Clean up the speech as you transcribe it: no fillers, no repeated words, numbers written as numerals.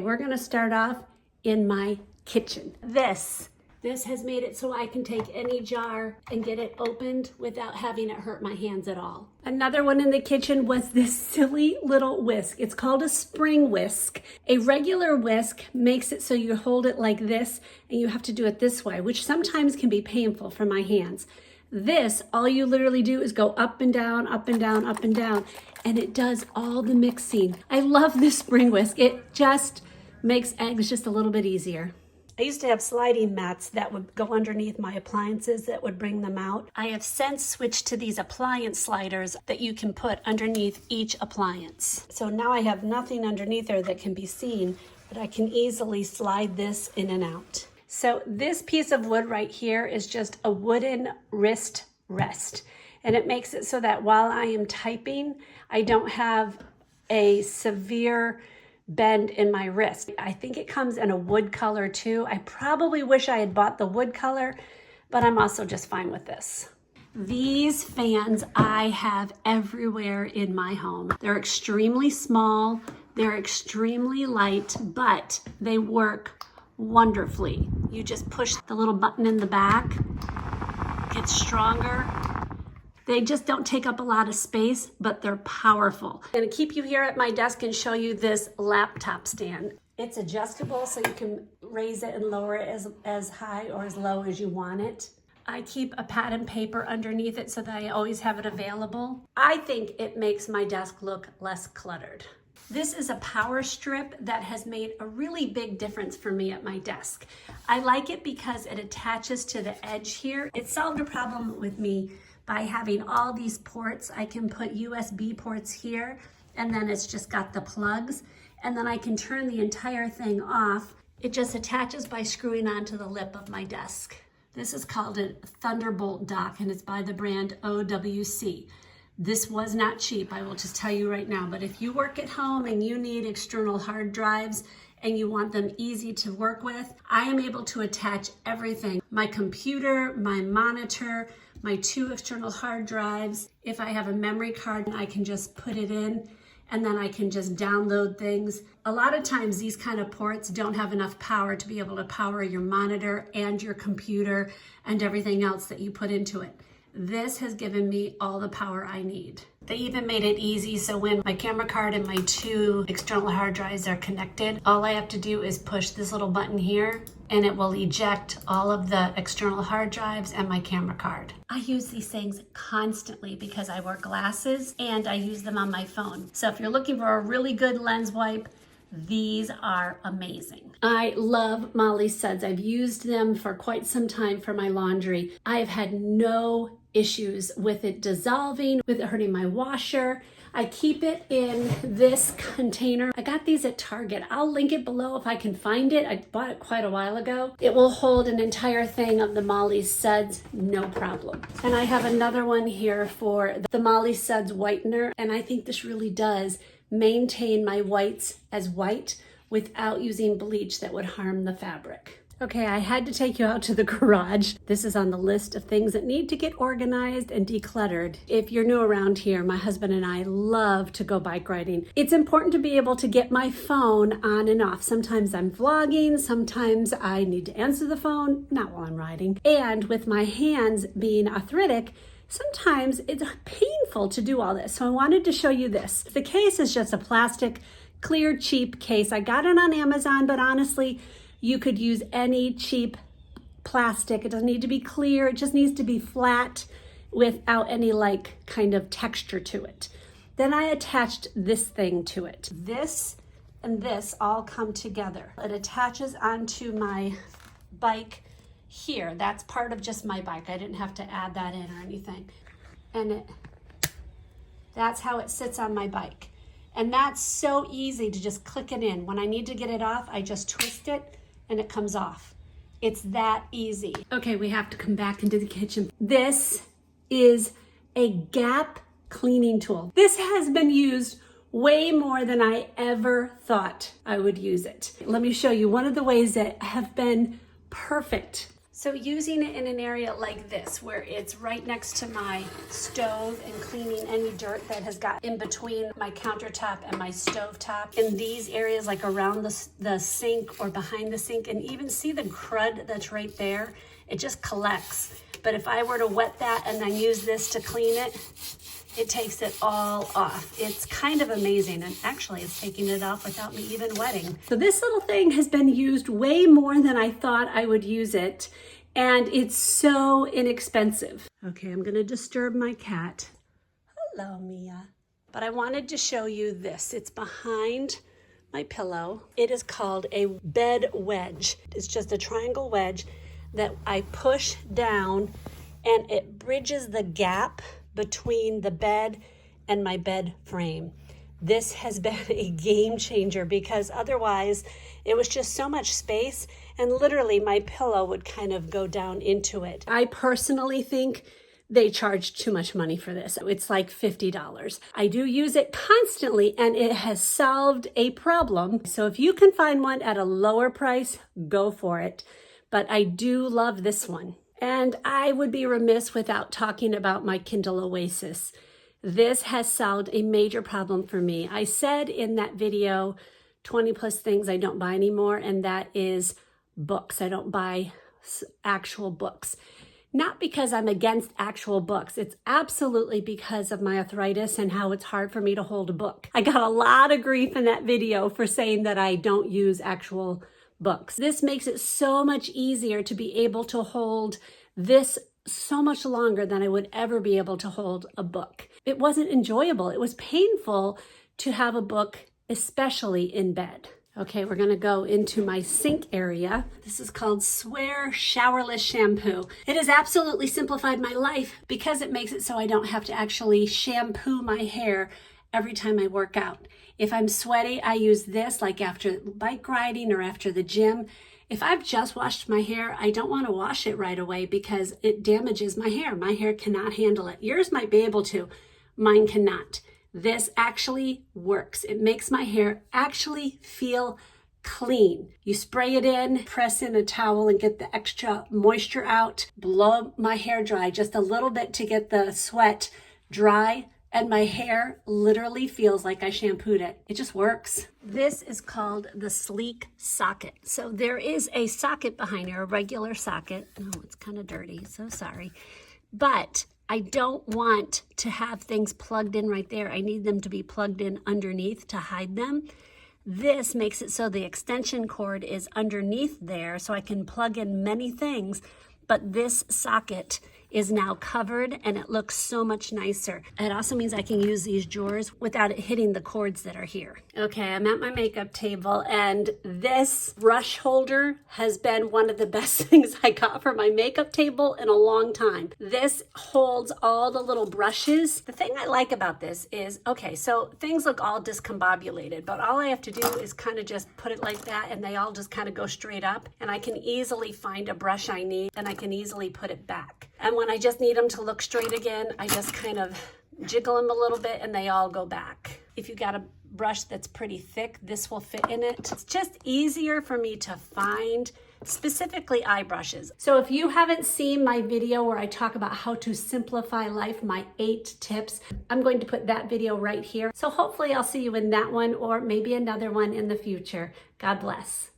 We're gonna start off in my kitchen. This has made it so I can take any jar and get it opened without having it hurt my hands at all. Another one in the kitchen was this silly little whisk. It's called a spring whisk. A regular whisk makes it so you hold it like this and you have to do it this way, which sometimes can be painful for my hands. This, all you literally do is go up and down, up and down, up and down, and it does all the mixing. I love this spring whisk. It just makes eggs just a little bit easier. I used to have sliding mats that would go underneath my appliances that would bring them out. I have since switched to these appliance sliders that you can put underneath each appliance. So now I have nothing underneath there that can be seen, but I can easily slide this in and out. So this piece of wood right here is just a wooden wrist rest. And it makes it so that while I am typing, I don't have a severe bend in my wrist. I think it comes in a wood color too. I probably wish I had bought the wood color, but I'm also just fine with this. These fans I have everywhere in my home. They're extremely small, they're extremely light, but they work wonderfully. You just push the little button in the back, it gets stronger. They just don't take up a lot of space, but they're powerful. I'm gonna keep you here at my desk and show you this laptop stand. It's adjustable, so you can raise it and lower it as high or as low as you want it. I keep a pad and paper underneath it so that I always have it available. I think it makes my desk look less cluttered. This is a power strip that has made a really big difference for me at my desk. I like it because it attaches to the edge here. It solved a problem with me by having all these ports. I can put USB ports here, and then it's just got the plugs, and then I can turn the entire thing off. It just attaches by screwing onto the lip of my desk. This is called a Thunderbolt Dock, and it's by the brand OWC. This was not cheap, I will just tell you right now, but if you work at home and you need external hard drives and you want them easy to work with, I am able to attach everything. My computer, my monitor, my 2 external hard drives. If I have a memory card, I can just put it in and then I can just download things. A lot of times these kind of ports don't have enough power to be able to power your monitor and your computer and everything else that you put into it. This has given me all the power I need. They even made it easy so when my camera card and my 2 external hard drives are connected, all I have to do is push this little button here and it will eject all of the external hard drives and my camera card. I use these things constantly because I wear glasses and I use them on my phone. So if you're looking for a really good lens wipe, these are amazing. I love Molly's Suds. I've used them for quite some time for my laundry. I've had no issues with it dissolving, with it hurting my washer. I keep it in this container. I got these at Target. I'll link it below if I can find it. I bought it quite a while ago. It will hold an entire thing of the Molly's Suds, no problem. And I have another one here for the Molly's Suds whitener, and I think this really does maintain my whites as white without using bleach that would harm the fabric. Okay, I had to take you out to the garage. This is on the list of things that need to get organized and decluttered. If you're new around here, my husband and I love to go bike riding. It's important to be able to get my phone on and off. Sometimes I'm vlogging, sometimes I need to answer the phone, not while I'm riding. And with my hands being arthritic, sometimes it's painful to do all this. So I wanted to show you this. The case is just a plastic, clear, cheap case. I got it on Amazon, but honestly, you could use any cheap plastic. It doesn't need to be clear. It just needs to be flat without any like kind of texture to it. Then I attached this thing to it. This and this all come together. It attaches onto my bike here. That's part of just my bike. I didn't have to add that in or anything. And that's how it sits on my bike. And that's so easy to just click it in. When I need to get it off, I just twist it and it comes off. It's that easy. Okay, we have to come back into the kitchen. This is a Gap cleaning tool. This has been used way more than I ever thought I would use it. Let me show you one of the ways that have been perfect. So using it in an area like this, where it's right next to my stove and cleaning any dirt that has got in between my countertop and my stove top, in these areas like around the sink or behind the sink, and even see the crud that's right there, it just collects. But if I were to wet that and then use this to clean it, it takes it all off. It's kind of amazing, and actually it's taking it off without me even wetting. So this little thing has been used way more than I thought I would use it, and it's so inexpensive. Okay, I'm gonna disturb my cat. Hello, Mia. But I wanted to show you this. It's behind my pillow. It is called a bed wedge. It's just a triangle wedge that I push down, and it bridges the gap between the bed and my bed frame. This has been a game changer, because otherwise it was just so much space, and literally my pillow would kind of go down into it. I personally think they charge too much money for this. It's like $50. I do use it constantly, and it has solved a problem. So if you can find one at a lower price, go for it. But I do love this one. And I would be remiss without talking about my Kindle Oasis. This has solved a major problem for me. I said in that video, 20 plus things I don't buy anymore, and that is books. I don't buy actual books. Not because I'm against actual books. It's absolutely because of my arthritis and how it's hard for me to hold a book. I got a lot of grief in that video for saying that I don't use actual books. This makes it so much easier to be able to hold this so much longer than I would ever be able to hold a book. It wasn't enjoyable. It was painful to have a book, especially in bed. Okay, we're gonna go into my sink area. This is called Showerless Shampoo. It has absolutely simplified my life because it makes it so I don't have to actually shampoo my hair every time I work out. If I'm sweaty, I use this like after bike riding or after the gym. If I've just washed my hair, I don't want to wash it right away because it damages my hair. My hair cannot handle it. Yours might be able to, mine cannot. This actually works. It makes my hair actually feel clean. You spray it in, press in a towel and get the extra moisture out, blow my hair dry just a little bit to get the sweat dry, and my hair literally feels like I shampooed it. It just works. This is called the Sleek Socket. So there is a socket behind here, a regular socket. Oh, it's kind of dirty, so sorry. But I don't want to have things plugged in right there. I need them to be plugged in underneath to hide them. This makes it so the extension cord is underneath there, so I can plug in many things, but this socket is now covered and it looks so much nicer. It also means I can use these drawers without it hitting the cords that are here. Okay, I'm at my makeup table, and this brush holder has been one of the best things I got for my makeup table in a long time. This holds all the little brushes. The thing I like about this is, okay, so things look all discombobulated, but all I have to do is kind of just put it like that, and they all just kind of go straight up, and I can easily find a brush I need, and I can easily put it back. And when I just need them to look straight again, I just kind of jiggle them a little bit and they all go back. If you got a brush that's pretty thick, this will fit in it. It's just easier for me to find specifically eye brushes. So if you haven't seen my video where I talk about how to simplify life, my 8 tips, I'm going to put that video right here. So hopefully I'll see you in that one or maybe another one in the future. God bless.